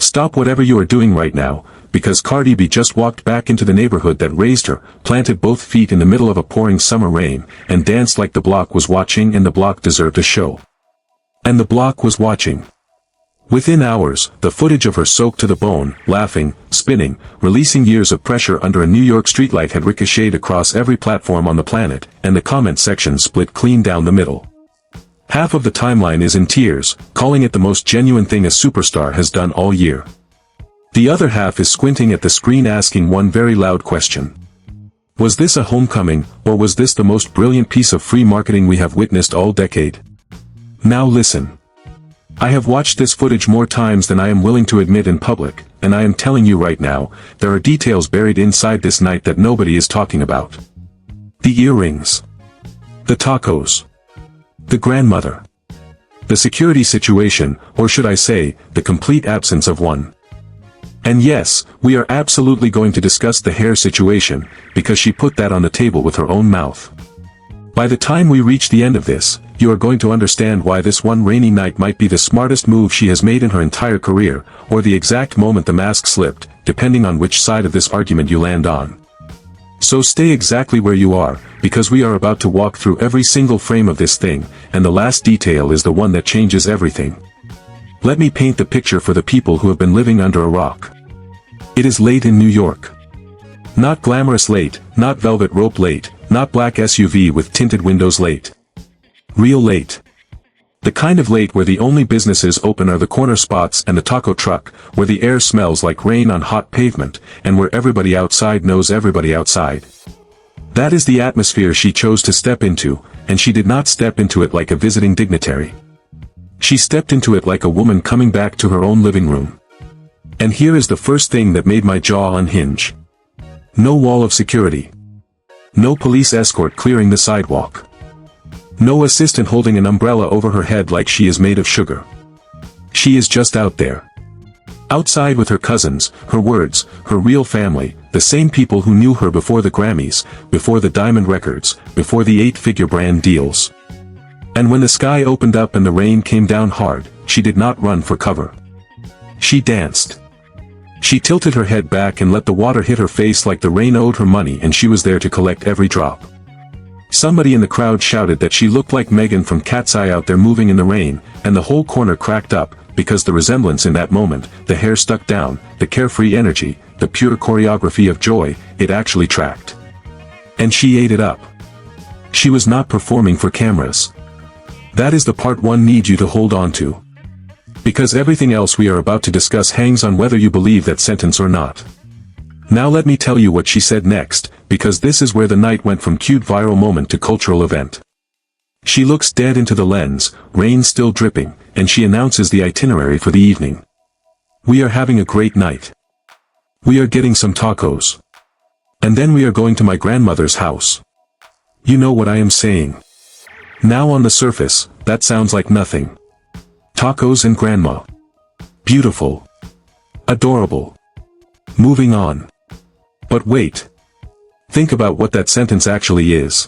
stop whatever you are doing right now, because Cardi B just walked back into the neighborhood that raised her, planted both feet in the middle of a pouring summer rain, and danced like the block was watching and the block deserved a show. And the block was watching. Within hours, the footage of her soaked to the bone, laughing, spinning, releasing years of pressure under a New York streetlight had ricocheted across every platform on the planet, and the comment section split clean down the middle. Half of the timeline is in tears, calling it the most genuine thing a superstar has done all year. The other half is squinting at the screen asking one very loud question. Was this a homecoming, or was this the most brilliant piece of free marketing we have witnessed all decade? Now listen. I have watched this footage more times than I am willing to admit in public, and I am telling you right now, there are details buried inside this night that nobody is talking about. The earrings. The tacos. The grandmother. The security situation, or should I say, the complete absence of one. And yes, we are absolutely going to discuss the hair situation, because she put that on the table with her own mouth. By the time we reach the end of this, you are going to understand why this one rainy night might be the smartest move she has made in her entire career, or the exact moment the mask slipped, depending on which side of this argument you land on. So stay exactly where you are, because we are about to walk through every single frame of this thing, and the last detail is the one that changes everything. Let me paint the picture for the people who have been living under a rock. It is late in New York. Not glamorous late, not velvet rope late, not black SUV with tinted windows late. Real late. The kind of late where the only businesses open are the corner spots and the taco truck, where the air smells like rain on hot pavement, and where everybody outside knows everybody outside. That is the atmosphere she chose to step into, and she did not step into it like a visiting dignitary. She stepped into it like a woman coming back to her own living room. And here is the first thing that made my jaw unhinge. No wall of security. No police escort clearing the sidewalk. No assistant holding an umbrella over her head like she is made of sugar. She is just out there. Outside with her cousins, her words, her real family, the same people who knew her before the Grammys, before the Diamond Records, before the 8-figure brand deals. And when the sky opened up and the rain came down hard, she did not run for cover. She danced. She tilted her head back and let the water hit her face like the rain owed her money and she was there to collect every drop. Somebody in the crowd shouted that she looked like Megan from Cat's Eye out there moving in the rain, and the whole corner cracked up, because the resemblance in that moment, the hair stuck down, the carefree energy, the pure choreography of joy, it actually tracked. And she ate it up. She was not performing for cameras. That is the part one needs you to hold on to. Because everything else we are about to discuss hangs on whether you believe that sentence or not. Now let me tell you what she said next, because this is where the night went from cute viral moment to cultural event. She looks dead into the lens, rain still dripping, and she announces the itinerary for the evening. We are having a great night. We are getting some tacos. And then we are going to my grandmother's house. You know what I am saying. Now on the surface, that sounds like nothing. Tacos and grandma. Beautiful. Adorable. Moving on. But wait. Think about what that sentence actually is.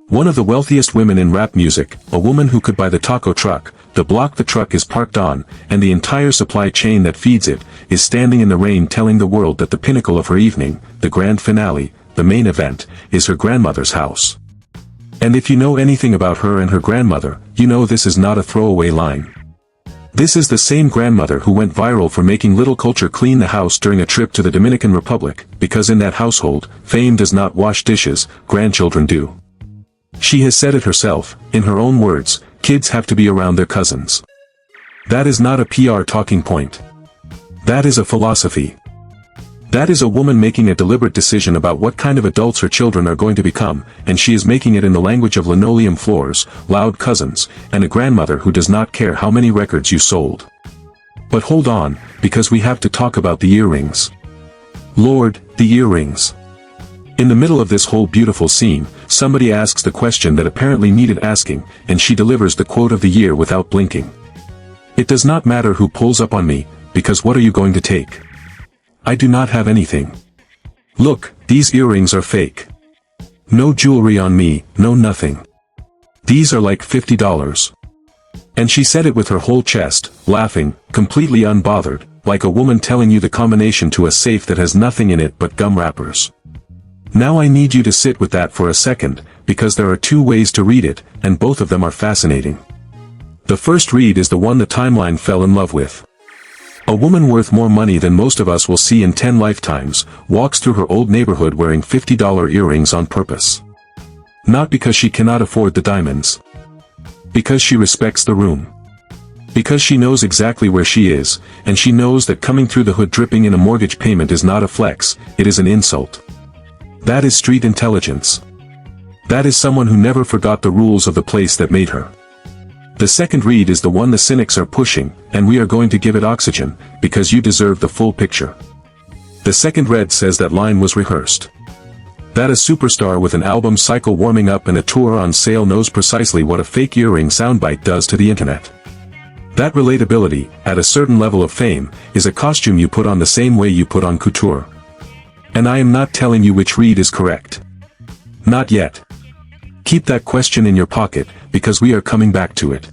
One of the wealthiest women in rap music, a woman who could buy the taco truck, the block the truck is parked on, and the entire supply chain that feeds it, is standing in the rain telling the world that the pinnacle of her evening, the grand finale, the main event, is her grandmother's house. And if you know anything about her and her grandmother, you know this is not a throwaway line. This is the same grandmother who went viral for making little Kulture clean the house during a trip to the Dominican Republic, because in that household, fame does not wash dishes, grandchildren do. She has said it herself, in her own words, kids have to be around their cousins. That is not a PR talking point. That is a philosophy. That is a woman making a deliberate decision about what kind of adults her children are going to become, and she is making it in the language of linoleum floors, loud cousins, and a grandmother who does not care how many records you sold. But hold on, because we have to talk about the earrings. Lord, the earrings. In the middle of this whole beautiful scene, somebody asks the question that apparently needed asking, and she delivers the quote of the year without blinking. It does not matter who pulls up on me, because what are you going to take? I do not have anything. Look, these earrings are fake. No jewelry on me, no nothing. These are like $50. And she said it with her whole chest, laughing, completely unbothered, like a woman telling you the combination to a safe that has nothing in it but gum wrappers. Now I need you to sit with that for a second, because there are two ways to read it, and both of them are fascinating. The first read is the one the timeline fell in love with. A woman worth more money than most of us will see in 10 lifetimes, walks through her old neighborhood wearing $50 earrings on purpose. Not because she cannot afford the diamonds. Because she respects the room. Because she knows exactly where she is, and she knows that coming through the hood dripping in a mortgage payment is not a flex, it is an insult. That is street intelligence. That is someone who never forgot the rules of the place that made her. The second read is the one the cynics are pushing, and we are going to give it oxygen, because you deserve the full picture. The second read says that line was rehearsed. That a superstar with an album cycle warming up and a tour on sale knows precisely what a fake earring soundbite does to the internet. That relatability, at a certain level of fame, is a costume you put on the same way you put on Kulture. And I am not telling you which read is correct. Not yet. Keep that question in your pocket, because we are coming back to it.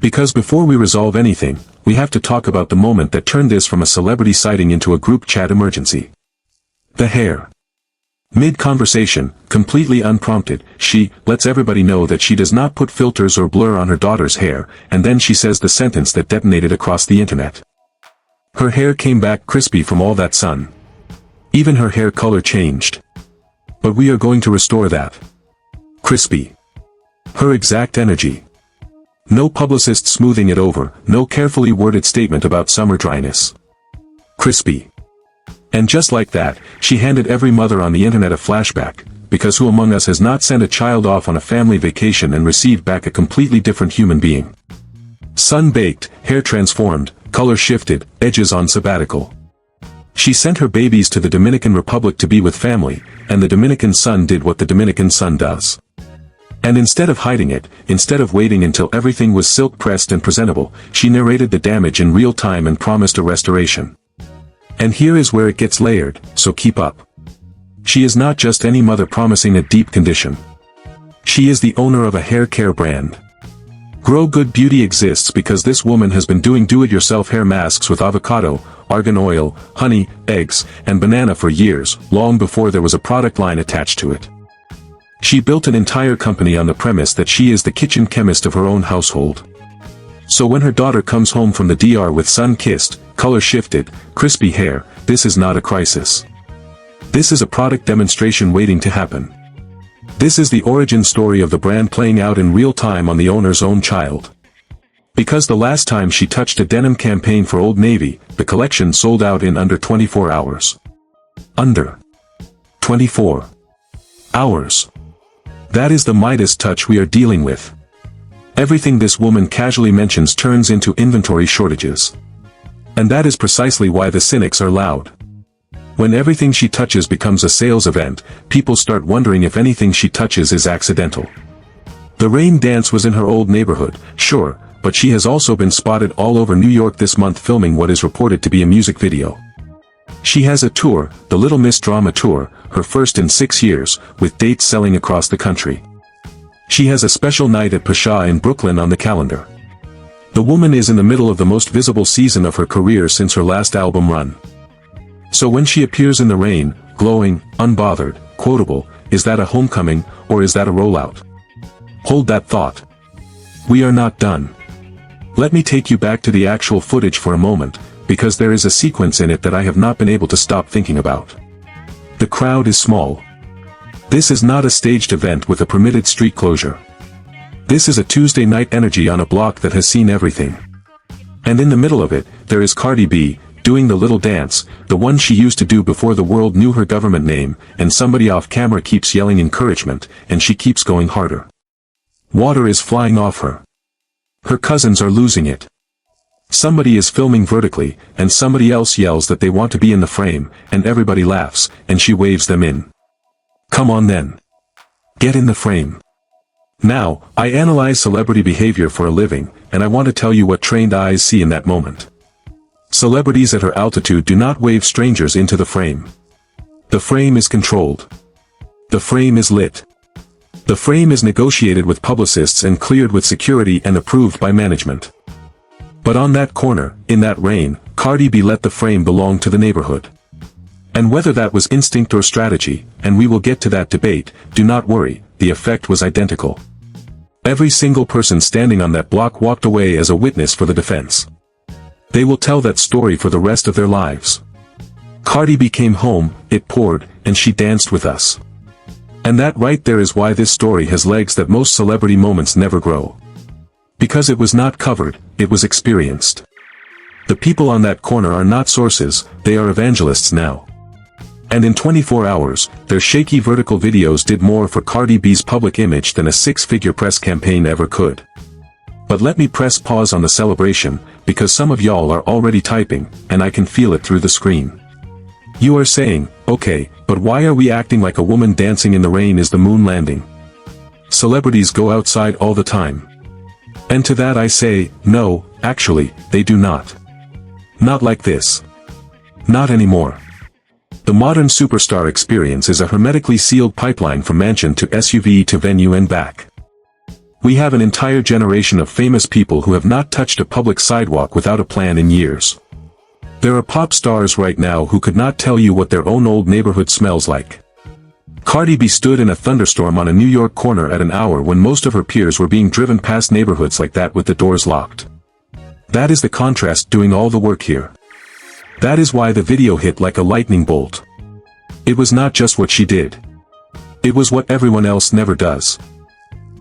Because before we resolve anything, we have to talk about the moment that turned this from a celebrity sighting into a group chat emergency. The hair. Mid-conversation, completely unprompted, she lets everybody know that she does not put filters or blur on her daughter's hair, and then she says the sentence that detonated across the internet. Her hair came back crispy from all that sun. Even her hair color changed. But we are going to restore that. Crispy. Her exact energy. No publicist smoothing it over, no carefully worded statement about summer dryness. Crispy. And just like that, she handed every mother on the internet a flashback, because who among us has not sent a child off on a family vacation and received back a completely different human being? Sun-baked, hair transformed, color shifted, edges on sabbatical. She sent her babies to the Dominican Republic to be with family, and the Dominican sun did what the Dominican sun does. And instead of hiding it, instead of waiting until everything was silk-pressed and presentable, she narrated the damage in real time and promised a restoration. And here is where it gets layered, so keep up. She is not just any mother promising a deep condition. She is the owner of a hair care brand. Grow Good Beauty exists because this woman has been doing do-it-yourself hair masks with avocado, argan oil, honey, eggs, and banana for years, long before there was a product line attached to it. She built an entire company on the premise that she is the kitchen chemist of her own household. So when her daughter comes home from the DR with sun-kissed, color-shifted, crispy hair, this is not a crisis. This is a product demonstration waiting to happen. This is the origin story of the brand playing out in real time on the owner's own child. Because the last time she touched a denim campaign for Old Navy, the collection sold out in under 24 hours. Under 24 hours. That is the Midas touch we are dealing with. Everything this woman casually mentions turns into inventory shortages. And that is precisely why the cynics are loud. When everything she touches becomes a sales event, people start wondering if anything she touches is accidental. The rain dance was in her old neighborhood, sure, but she has also been spotted all over New York this month filming what is reported to be a music video. She has a tour, the Little Miss Drama Tour, her first in 6 years, with dates selling across the country. She has a special night at Pasha in Brooklyn on the calendar. The woman is in the middle of the most visible season of her career since her last album run. So when she appears in the rain, glowing, unbothered, quotable, is that a homecoming, or is that a rollout? Hold that thought. We are not done. Let me take you back to the actual footage for a moment, because there is a sequence in it that I have not been able to stop thinking about. The crowd is small. This is not a staged event with a permitted street closure. This is a Tuesday night energy on a block that has seen everything. And in the middle of it, there is Cardi B, doing the little dance, the one she used to do before the world knew her government name, and somebody off camera keeps yelling encouragement, and she keeps going harder. Water is flying off her. Her cousins are losing it. Somebody is filming vertically, and somebody else yells that they want to be in the frame, and everybody laughs, and she waves them in. Come on then. Get in the frame. Now, I analyze celebrity behavior for a living, and I want to tell you what trained eyes see in that moment. Celebrities at her altitude do not wave strangers into the frame. The frame is controlled. The frame is lit. The frame is negotiated with publicists and cleared with security and approved by management. But on that corner, in that rain, Cardi B let the frame belong to the neighborhood. And whether that was instinct or strategy, and we will get to that debate, do not worry, the effect was identical. Every single person standing on that block walked away as a witness for the defense. They will tell that story for the rest of their lives. Cardi B came home, it poured, and she danced with us. And that right there is why this story has legs that most celebrity moments never grow. Because it was not covered, it was experienced. The people on that corner are not sources, they are evangelists now. And in 24 hours, their shaky vertical videos did more for Cardi B's public image than a six-figure press campaign ever could. But let me press pause on the celebration, because some of y'all are already typing, and I can feel it through the screen. You are saying, okay, but why are we acting like a woman dancing in the rain is the moon landing? Celebrities go outside all the time. And to that I say, no, actually, they do not. Not like this. Not anymore. The modern superstar experience is a hermetically sealed pipeline from mansion to SUV to venue and back. We have an entire generation of famous people who have not touched a public sidewalk without a plan in years. There are pop stars right now who could not tell you what their own old neighborhood smells like. Cardi B stood in a thunderstorm on a New York corner at an hour when most of her peers were being driven past neighborhoods like that with the doors locked. That is the contrast doing all the work here. That is why the video hit like a lightning bolt. It was not just what she did. It was what everyone else never does.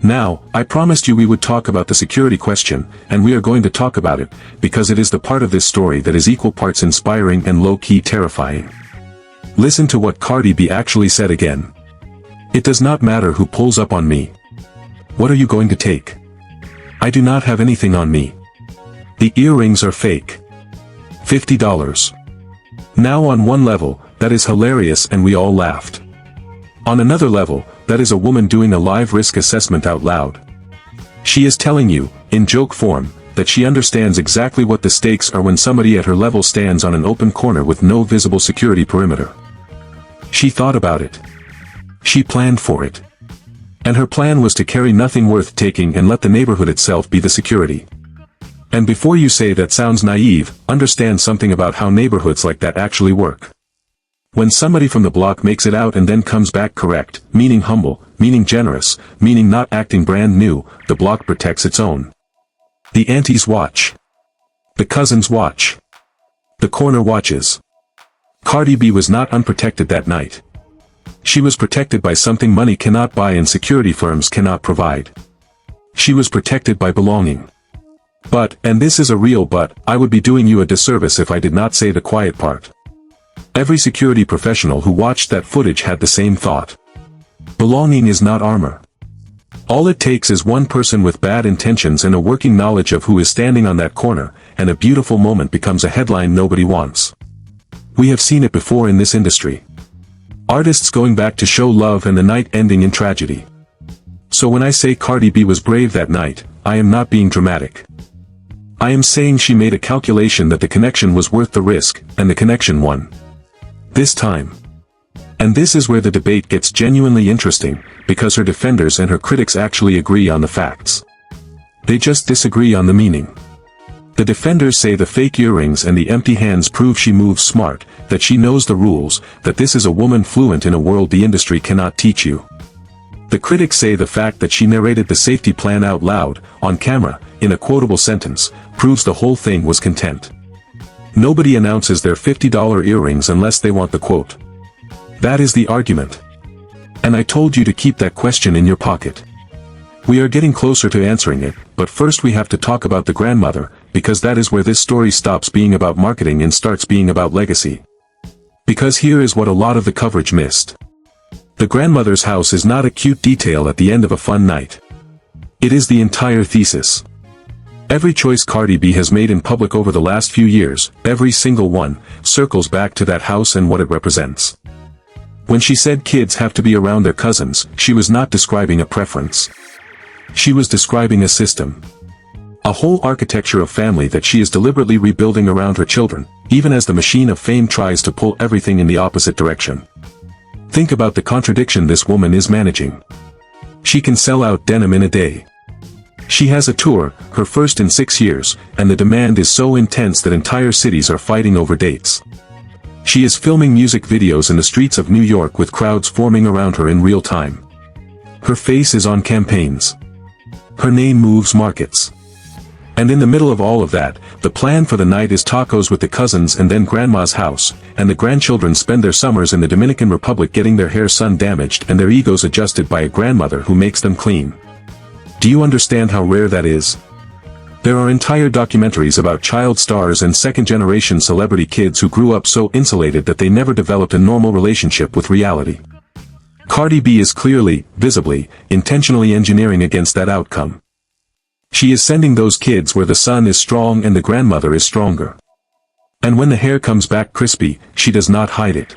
Now, I promised you we would talk about the security question, and we are going to talk about it, because it is the part of this story that is equal parts inspiring and low-key terrifying. Listen to what Cardi B actually said again. It does not matter who pulls up on me. What are you going to take? I do not have anything on me. The earrings are fake. $50. Now on one level, that is hilarious and we all laughed. On another level, that is a woman doing a live risk assessment out loud. She is telling you, in joke form, that she understands exactly what the stakes are when somebody at her level stands on an open corner with no visible security perimeter. She thought about it. She planned for it. And her plan was to carry nothing worth taking and let the neighborhood itself be the security. And before you say that sounds naive, understand something about how neighborhoods like that actually work. When somebody from the block makes it out and then comes back correct, meaning humble, meaning generous, meaning not acting brand new, the block protects its own. The aunties watch. The cousins watch. The corner watches. Cardi B was not unprotected that night. She was protected by something money cannot buy and security firms cannot provide. She was protected by belonging. But, and this is a real but, I would be doing you a disservice if I did not say the quiet part. Every security professional who watched that footage had the same thought. Belonging is not armor. All it takes is one person with bad intentions and a working knowledge of who is standing on that corner, and a beautiful moment becomes a headline nobody wants. We have seen it before in this industry. Artists going back to show love and the night ending in tragedy. So when I say Cardi B was brave that night, I am not being dramatic. I am saying she made a calculation that the connection was worth the risk, and the connection won. This time. And this is where the debate gets genuinely interesting, because her defenders and her critics actually agree on the facts. They just disagree on the meaning. The defenders say the fake earrings and the empty hands prove she moves smart, that she knows the rules, that this is a woman fluent in a world the industry cannot teach you. The critics say the fact that she narrated the safety plan out loud, on camera, in a quotable sentence, proves the whole thing was content. Nobody announces their $50 earrings unless they want the quote. That is the argument. And I told you to keep that question in your pocket. We are getting closer to answering it, but first we have to talk about the grandmother, because that is where this story stops being about marketing and starts being about legacy. Because here is what a lot of the coverage missed. The grandmother's house is not a cute detail at the end of a fun night. It is the entire thesis. Every choice Cardi B has made in public over the last few years, every single one, circles back to that house and what it represents. When she said kids have to be around their cousins, she was not describing a preference. She was describing a system. A whole architecture of family that she is deliberately rebuilding around her children, even as the machine of fame tries to pull everything in the opposite direction. Think about the contradiction this woman is managing. She can sell out denim in a day. She has a tour, her first in 6 years, and the demand is so intense that entire cities are fighting over dates. She is filming music videos in the streets of New York with crowds forming around her in real time. Her face is on campaigns. Her name moves markets. And in the middle of all of that, the plan for the night is tacos with the cousins and then grandma's house, and the grandchildren spend their summers in the Dominican Republic getting their hair sun damaged and their egos adjusted by a grandmother who makes them clean. Do you understand how rare that is? There are entire documentaries about child stars and second-generation celebrity kids who grew up so insulated that they never developed a normal relationship with reality. Cardi B is clearly, visibly, intentionally engineering against that outcome. She is sending those kids where the son is strong and the grandmother is stronger. And when the hair comes back crispy, she does not hide it.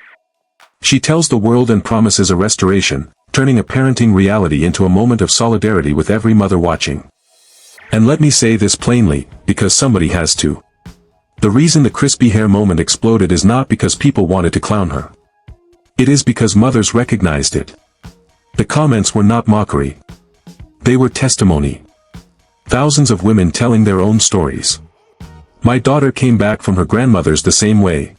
She tells the world and promises a restoration, turning a parenting reality into a moment of solidarity with every mother watching. And let me say this plainly, because somebody has to. The reason the crispy hair moment exploded is not because people wanted to clown her. It is because mothers recognized it. The comments were not mockery. They were testimony. Thousands of women telling their own stories. My daughter came back from her grandmother's the same way.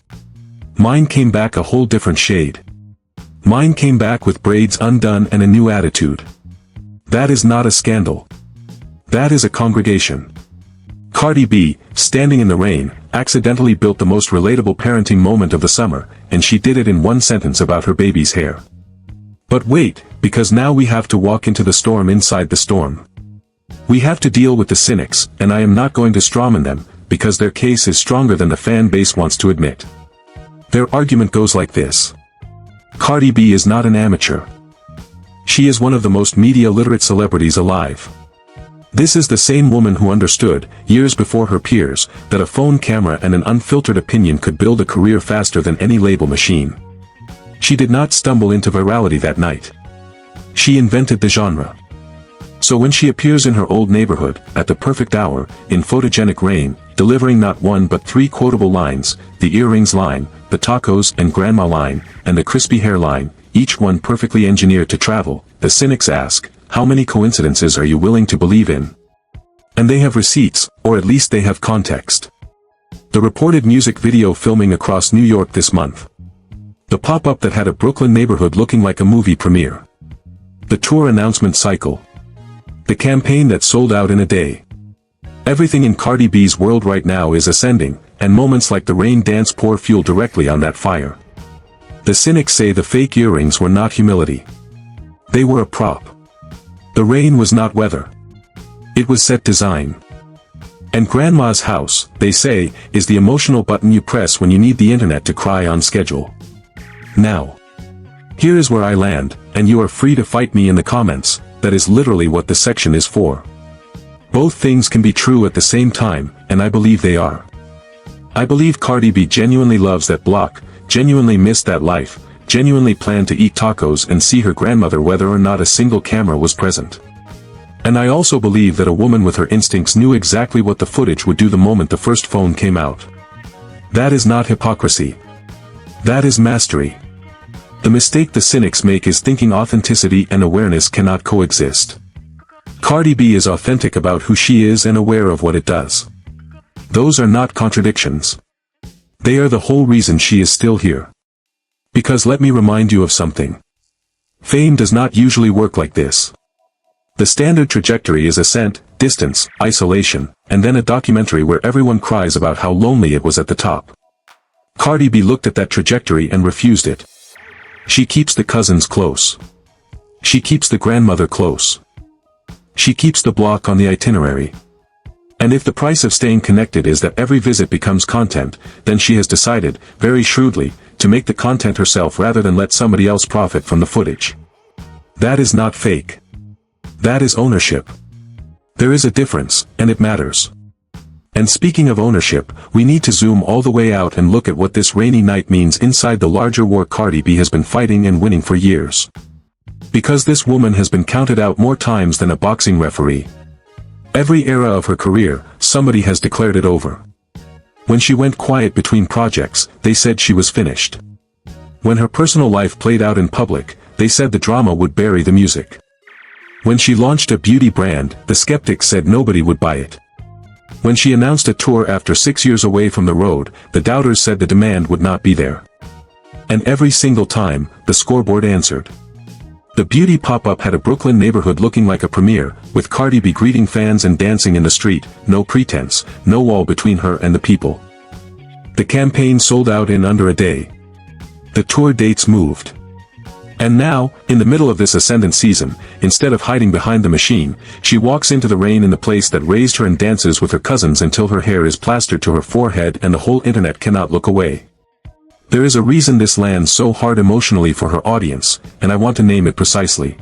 Mine came back a whole different shade. Mine came back with braids undone and a new attitude. That is not a scandal. That is a congregation. Cardi B, standing in the rain, accidentally built the most relatable parenting moment of the summer, and she did it in one sentence about her baby's hair. But wait, because now we have to walk into the storm inside the storm. We have to deal with the cynics, and I am not going to strawman them, because their case is stronger than the fan base wants to admit. Their argument goes like this. Cardi B is not an amateur. She is one of the most media-literate celebrities alive. This is the same woman who understood, years before her peers, that a phone camera and an unfiltered opinion could build a career faster than any label machine. She did not stumble into virality that night. She invented the genre. So when she appears in her old neighborhood, at the perfect hour, in photogenic rain, delivering not one but 3 quotable lines, the earrings line, the tacos and grandma line, and the crispy hair line, each one perfectly engineered to travel, the cynics ask, how many coincidences are you willing to believe in? And they have receipts, or at least they have context. The reported music video filming across New York this month. The pop-up that had a Brooklyn neighborhood looking like a movie premiere. The tour announcement cycle. The campaign that sold out in a day. Everything in Cardi B's world right now is ascending, and moments like the rain dance pour fuel directly on that fire. The cynics say the fake earrings were not humility. They were a prop. The rain was not weather. It was set design. And grandma's house, they say, is the emotional button you press when you need the internet to cry on schedule. Now. Here is where I land, and you are free to fight me in the comments. That is literally what the section is for. Both things can be true at the same time, and I believe they are. I believe Cardi B genuinely loves that block, genuinely missed that life, genuinely planned to eat tacos and see her grandmother whether or not a single camera was present. And I also believe that a woman with her instincts knew exactly what the footage would do the moment the first phone came out. That is not hypocrisy. That is mastery. The mistake the cynics make is thinking authenticity and awareness cannot coexist. Cardi B is authentic about who she is and aware of what it does. Those are not contradictions. They are the whole reason she is still here. Because let me remind you of something. Fame does not usually work like this. The standard trajectory is ascent, distance, isolation, and then a documentary where everyone cries about how lonely it was at the top. Cardi B looked at that trajectory and refused it. She keeps the cousins close. She keeps the grandmother close. She keeps the block on the itinerary. And if the price of staying connected is that every visit becomes content, then she has decided, very shrewdly, to make the content herself rather than let somebody else profit from the footage. That is not fake. That is ownership. There is a difference, and it matters. And speaking of ownership, we need to zoom all the way out and look at what this rainy night means inside the larger war Cardi B has been fighting and winning for years. Because this woman has been counted out more times than a boxing referee. Every era of her career, somebody has declared it over. When she went quiet between projects, they said she was finished. When her personal life played out in public, they said the drama would bury the music. When she launched a beauty brand, the skeptics said nobody would buy it. When she announced a tour after 6 years away from the road, the doubters said the demand would not be there. And every single time, the scoreboard answered. The beauty pop-up had a Brooklyn neighborhood looking like a premiere, with Cardi B greeting fans and dancing in the street, no pretense, no wall between her and the people. The campaign sold out in under a day. The tour dates moved. And now, in the middle of this ascendant season, instead of hiding behind the machine, she walks into the rain in the place that raised her and dances with her cousins until her hair is plastered to her forehead and the whole internet cannot look away. There is a reason this lands so hard emotionally for her audience, and I want to name it precisely.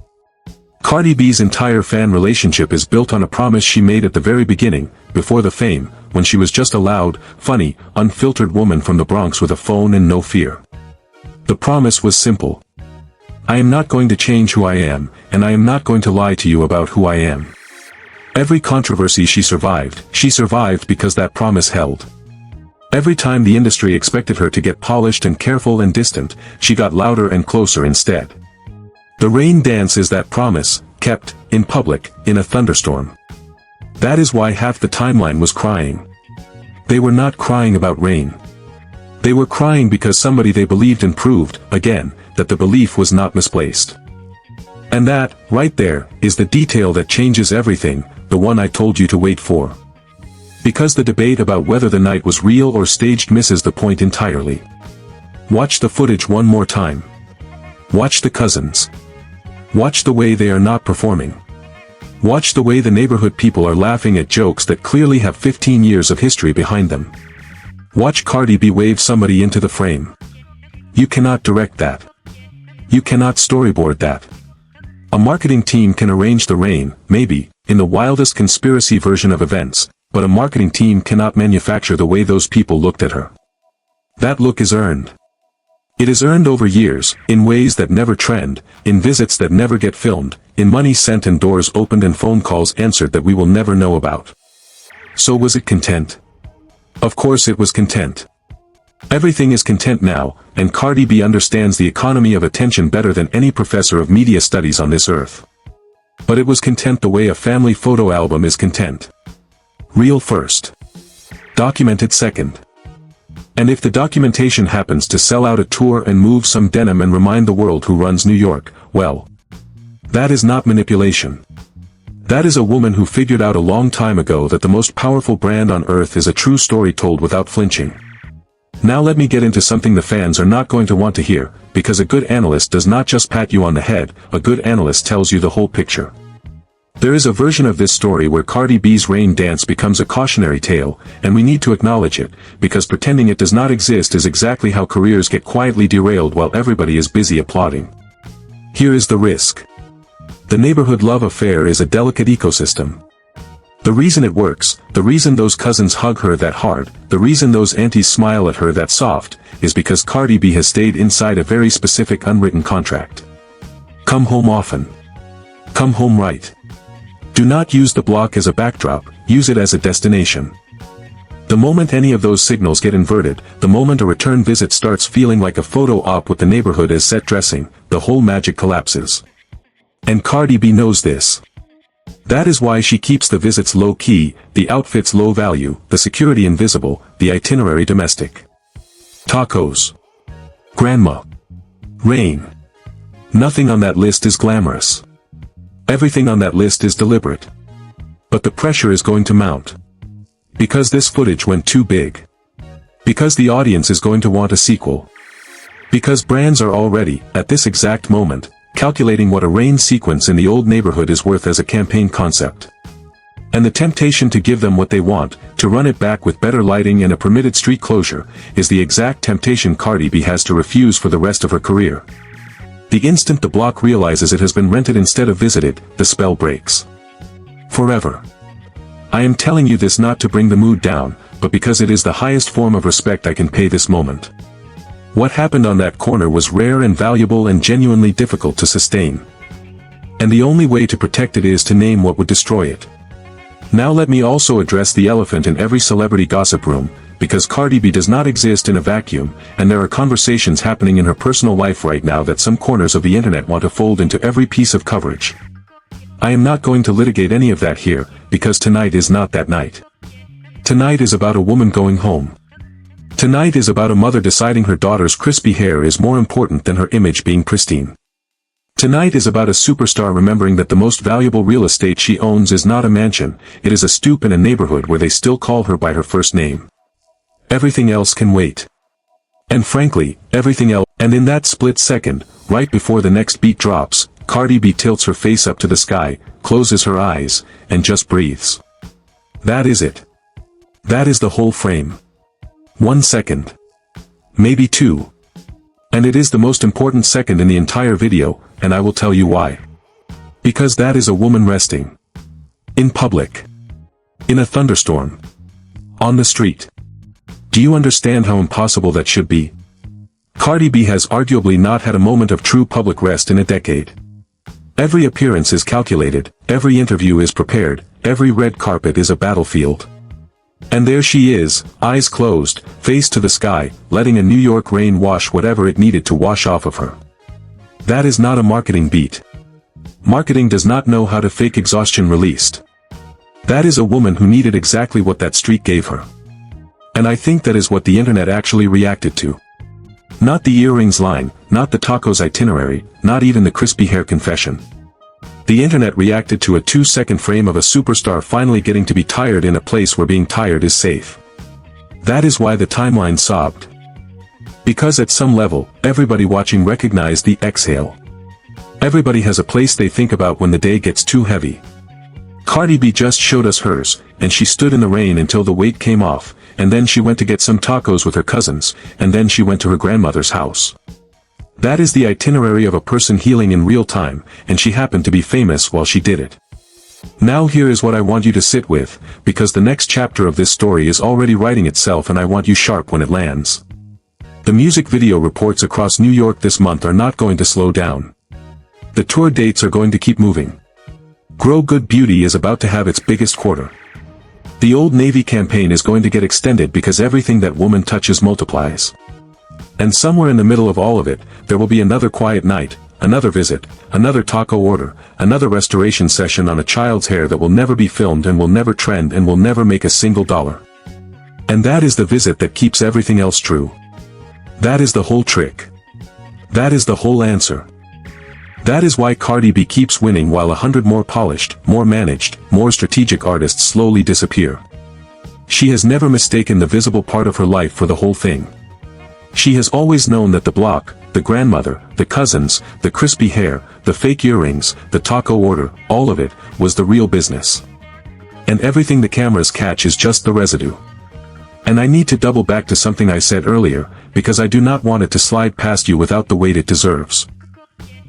Cardi B's entire fan relationship is built on a promise she made at the very beginning, before the fame, when she was just a loud, funny, unfiltered woman from the Bronx with a phone and no fear. The promise was simple. I am not going to change who I am, and I am not going to lie to you about who I am. Every controversy she survived because that promise held. Every time the industry expected her to get polished and careful and distant, she got louder and closer instead. The rain dance is that promise, kept, in public, in a thunderstorm. That is why half the timeline was crying. They were not crying about rain. They were crying because somebody they believed in proved, again, that the belief was not misplaced. And that, right there, is the detail that changes everything, the one I told you to wait for. Because the debate about whether the night was real or staged misses the point entirely. Watch the footage one more time. Watch the cousins. Watch the way they are not performing. Watch the way the neighborhood people are laughing at jokes that clearly have 15 years of history behind them. Watch Cardi B wave somebody into the frame. You cannot direct that. You cannot storyboard that. A marketing team can arrange the rain, maybe, in the wildest conspiracy version of events, but a marketing team cannot manufacture the way those people looked at her. That look is earned. It is earned over years, in ways that never trend, in visits that never get filmed, in money sent and doors opened and phone calls answered that we will never know about. So was it content? Of course it was content. Everything is content now, and Cardi B understands the economy of attention better than any professor of media studies on this earth. But it was content the way a family photo album is content. Real first. Documented second. And if the documentation happens to sell out a tour and move some denim and remind the world who runs New York, well, that is not manipulation. That is a woman who figured out a long time ago that the most powerful brand on earth is a true story told without flinching. Now let me get into something the fans are not going to want to hear, because a good analyst does not just pat you on the head, a good analyst tells you the whole picture. There is a version of this story where Cardi B's rain dance becomes a cautionary tale, and we need to acknowledge it, because pretending it does not exist is exactly how careers get quietly derailed while everybody is busy applauding. Here is the risk. The neighborhood love affair is a delicate ecosystem. The reason it works, the reason those cousins hug her that hard, the reason those aunties smile at her that soft, is because Cardi B has stayed inside a very specific unwritten contract. Come home often. Come home right. Do not use the block as a backdrop, use it as a destination. The moment any of those signals get inverted, the moment a return visit starts feeling like a photo op with the neighborhood as set dressing, the whole magic collapses. And Cardi B knows this. That is why she keeps the visits low-key, the outfits low-value, the security invisible, the itinerary domestic. Tacos. Grandma. Rain. Nothing on that list is glamorous. Everything on that list is deliberate. But the pressure is going to mount. Because this footage went too big. Because the audience is going to want a sequel. Because brands are already, at this exact moment, calculating what a rain sequence in the old neighborhood is worth as a campaign concept. And the temptation to give them what they want, to run it back with better lighting and a permitted street closure, is the exact temptation Cardi B has to refuse for the rest of her career. The instant the block realizes it has been rented instead of visited, the spell breaks. Forever. I am telling you this not to bring the mood down, but because it is the highest form of respect I can pay this moment. What happened on that corner was rare and valuable and genuinely difficult to sustain. And the only way to protect it is to name what would destroy it. Now let me also address the elephant in every celebrity gossip room, because Cardi B does not exist in a vacuum, and there are conversations happening in her personal life right now that some corners of the internet want to fold into every piece of coverage. I am not going to litigate any of that here, because tonight is not that night. Tonight is about a woman going home. Tonight is about a mother deciding her daughter's crispy hair is more important than her image being pristine. Tonight is about a superstar remembering that the most valuable real estate she owns is not a mansion, it is a stoop in a neighborhood where they still call her by her first name. Everything else can wait. And frankly, everything else. And in that split second, right before the next beat drops, Cardi B tilts her face up to the sky, closes her eyes, and just breathes. That is it. That is the whole frame. 1 second. Maybe 2. And it is the most important second in the entire video, and I will tell you why. Because that is a woman resting. In public. In a thunderstorm. On the street. Do you understand how impossible that should be? Cardi B has arguably not had a moment of true public rest in a decade. Every appearance is calculated, every interview is prepared, every red carpet is a battlefield. And there she is, eyes closed, face to the sky, letting a New York rain wash whatever it needed to wash off of her. That is not a marketing beat. Marketing does not know how to fake exhaustion released. That is a woman who needed exactly what that street gave her. And I think that is what the internet actually reacted to. Not the earrings line, not the tacos itinerary, not even the crispy hair confession. The internet reacted to a 2-second frame of a superstar finally getting to be tired in a place where being tired is safe. That is why the timeline sobbed. Because at some level, everybody watching recognized the exhale. Everybody has a place they think about when the day gets too heavy. Cardi B just showed us hers, and she stood in the rain until the weight came off, and then she went to get some tacos with her cousins, and then she went to her grandmother's house. That is the itinerary of a person healing in real time, and she happened to be famous while she did it. Now here is what I want you to sit with, because the next chapter of this story is already writing itself and I want you sharp when it lands. The music video reports across New York this month are not going to slow down. The tour dates are going to keep moving. Grow Good Beauty is about to have its biggest quarter. The Old Navy campaign is going to get extended because everything that woman touches multiplies. And somewhere in the middle of all of it, there will be another quiet night, another visit, another taco order, another restoration session on a child's hair that will never be filmed and will never trend and will never make a single dollar. And that is the visit that keeps everything else true. That is the whole trick. That is the whole answer. That is why Cardi B keeps winning while 100 more polished, more managed, more strategic artists slowly disappear. She has never mistaken the visible part of her life for the whole thing. She has always known that the block, the grandmother, the cousins, the crispy hair, the fake earrings, the taco order, all of it, was the real business. And everything the cameras catch is just the residue. And I need to double back to something I said earlier, because I do not want it to slide past you without the weight it deserves.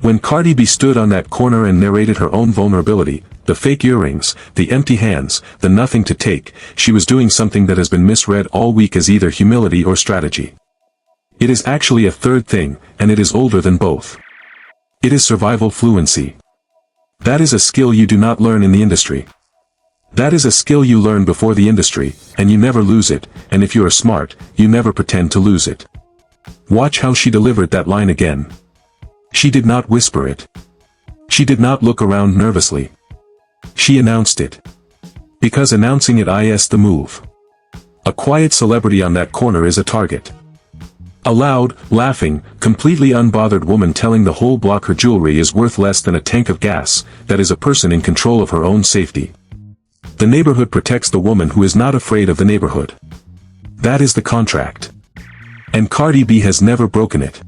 When Cardi B stood on that corner and narrated her own vulnerability, the fake earrings, the empty hands, the nothing to take, she was doing something that has been misread all week as either humility or strategy. It is actually a third thing, and it is older than both. It is survival fluency. That is a skill you do not learn in the industry. That is a skill you learn before the industry, and you never lose it, and if you are smart, you never pretend to lose it. Watch how she delivered that line again. She did not whisper it. She did not look around nervously. She announced it. Because announcing it is the move. A quiet celebrity on that corner is a target. A loud, laughing, completely unbothered woman telling the whole block her jewelry is worth less than a tank of gas, that is a person in control of her own safety. The neighborhood protects the woman who is not afraid of the neighborhood. That is the contract. And Cardi B has never broken it.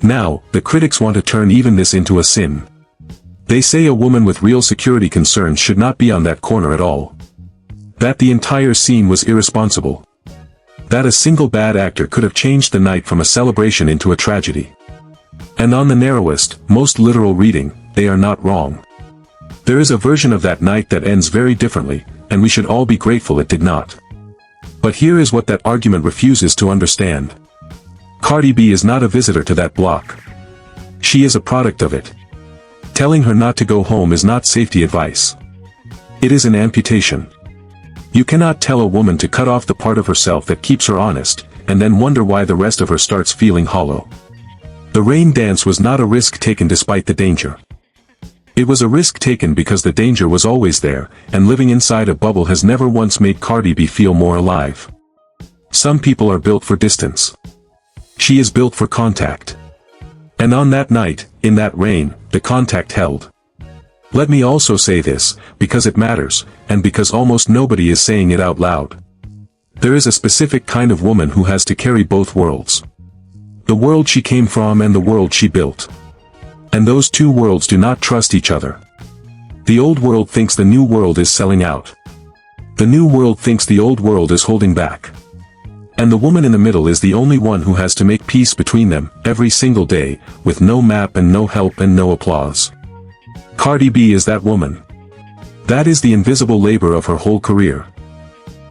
Now, the critics want to turn even this into a sin. They say a woman with real security concerns should not be on that corner at all. That the entire scene was irresponsible. That a single bad actor could have changed the night from a celebration into a tragedy. And on the narrowest, most literal reading, they are not wrong. There is a version of that night that ends very differently, and we should all be grateful it did not. But here is what that argument refuses to understand. Cardi B is not a visitor to that block. She is a product of it. Telling her not to go home is not safety advice. It is an amputation. You cannot tell a woman to cut off the part of herself that keeps her honest, and then wonder why the rest of her starts feeling hollow. The rain dance was not a risk taken despite the danger. It was a risk taken because the danger was always there, and living inside a bubble has never once made Cardi B feel more alive. Some people are built for distance. She is built for contact. And on that night, in that rain, the contact held. Let me also say this, because it matters, and because almost nobody is saying it out loud. There is a specific kind of woman who has to carry both worlds. The world she came from and the world she built. And those two worlds do not trust each other. The old world thinks the new world is selling out. The new world thinks the old world is holding back. And the woman in the middle is the only one who has to make peace between them, every single day, with no map and no help and no applause. Cardi B is that woman. That is the invisible labor of her whole career.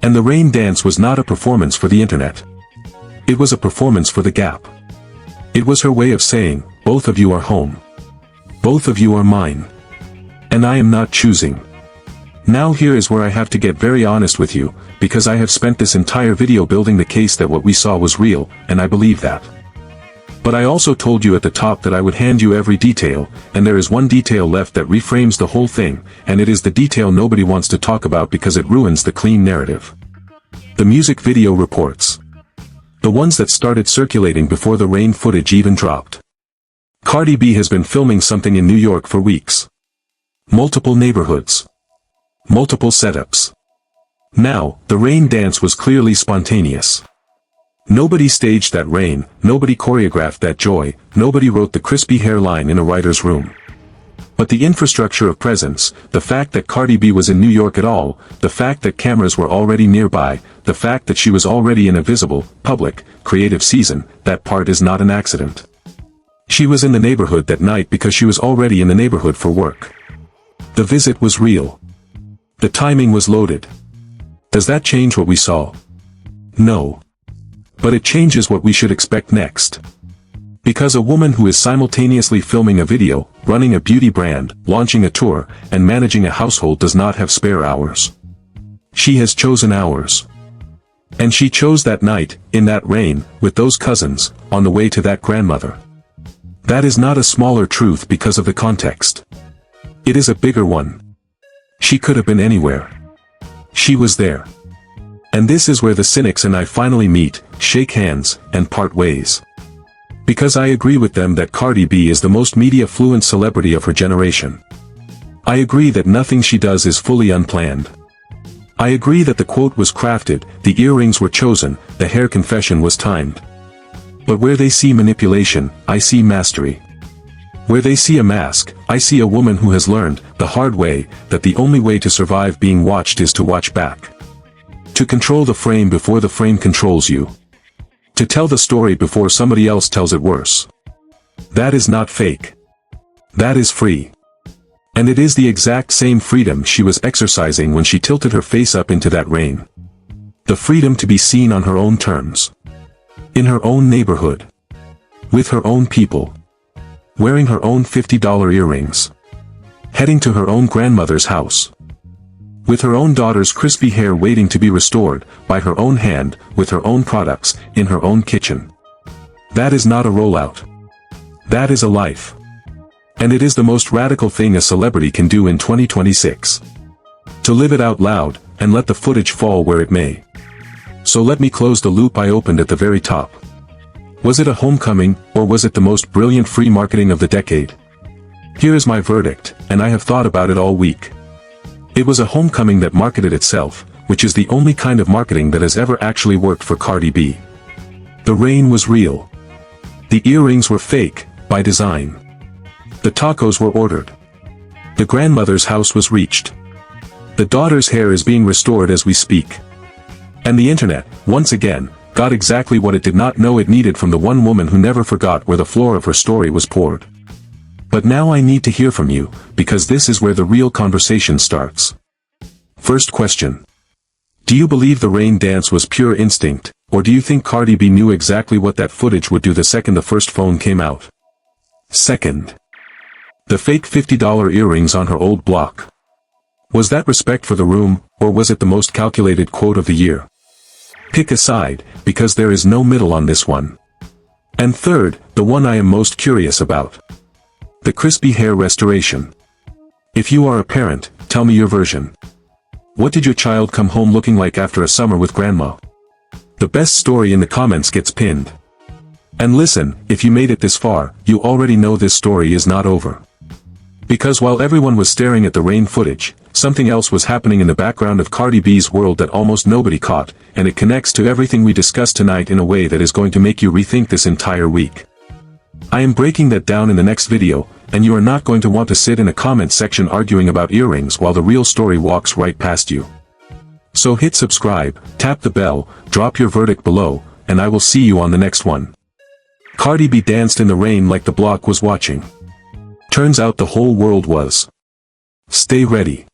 And the rain dance was not a performance for the internet. It was a performance for the Gap. It was her way of saying, both of you are home. Both of you are mine. And I am not choosing. Now here is where I have to get very honest with you, because I have spent this entire video building the case that what we saw was real, and I believe that. But I also told you at the top that I would hand you every detail, and there is one detail left that reframes the whole thing, and it is the detail nobody wants to talk about because it ruins the clean narrative. The music video reports. The ones that started circulating before the rain footage even dropped. Cardi B has been filming something in New York for weeks. Multiple neighborhoods. Multiple setups. Now, the rain dance was clearly spontaneous. Nobody staged that rain, nobody choreographed that joy, nobody wrote the crispy hairline in a writer's room. But the infrastructure of presence, the fact that Cardi B was in New York at all, the fact that cameras were already nearby, the fact that she was already in a visible, public, creative season, that part is not an accident. She was in the neighborhood that night because she was already in the neighborhood for work. The visit was real. The timing was loaded. Does that change what we saw? No. But it changes what we should expect next. Because a woman who is simultaneously filming a video, running a beauty brand, launching a tour, and managing a household does not have spare hours. She has chosen hours. And she chose that night, in that rain, with those cousins, on the way to that grandmother. That is not a smaller truth because of the context. It is a bigger one. She could have been anywhere. She was there. And this is where the cynics and I finally meet, shake hands, and part ways. Because I agree with them that Cardi B is the most media-fluent celebrity of her generation. I agree that nothing she does is fully unplanned. I agree that the quote was crafted, the earrings were chosen, the hair confession was timed. But where they see manipulation, I see mastery. Where they see a mask, I see a woman who has learned, the hard way, that the only way to survive being watched is to watch back. To control the frame before the frame controls you. To tell the story before somebody else tells it worse. That is not fake. That is free. And it is the exact same freedom she was exercising when she tilted her face up into that rain. The freedom to be seen on her own terms. In her own neighborhood. With her own people. Wearing her own $50 earrings. Heading to her own grandmother's house. With her own daughter's crispy hair waiting to be restored, by her own hand, with her own products, in her own kitchen. That is not a rollout. That is a life. And it is the most radical thing a celebrity can do in 2026. To live it out loud, and let the footage fall where it may. So let me close the loop I opened at the very top. Was it a homecoming, or was it the most brilliant free marketing of the decade? Here is my verdict, and I have thought about it all week. It was a homecoming that marketed itself, which is the only kind of marketing that has ever actually worked for Cardi B. The rain was real. The earrings were fake, by design. The tacos were ordered. The grandmother's house was reached. The daughter's hair is being restored as we speak. And the internet, once again, got exactly what it did not know it needed from the one woman who never forgot where the floor of her story was poured. But now I need to hear from you, because this is where the real conversation starts. First question. Do you believe the rain dance was pure instinct, or do you think Cardi B knew exactly what that footage would do the second the first phone came out? Second. The fake $50 earrings on her old block. Was that respect for the room, or was it the most calculated quote of the year? Pick a side, because there is no middle on this one. And third, the one I am most curious about. The crispy hair restoration. If you are a parent, tell me your version. What did your child come home looking like after a summer with grandma? The best story in the comments gets pinned. And listen, if you made it this far, you already know this story is not over. Because while everyone was staring at the rain footage, something else was happening in the background of Cardi B's world that almost nobody caught, and it connects to everything we discussed tonight in a way that is going to make you rethink this entire week. I am breaking that down in the next video, and you are not going to want to sit in a comment section arguing about earrings while the real story walks right past you. So hit subscribe, tap the bell, drop your verdict below, and I will see you on the next one. Cardi B danced in the rain like the block was watching. Turns out the whole world was. Stay ready.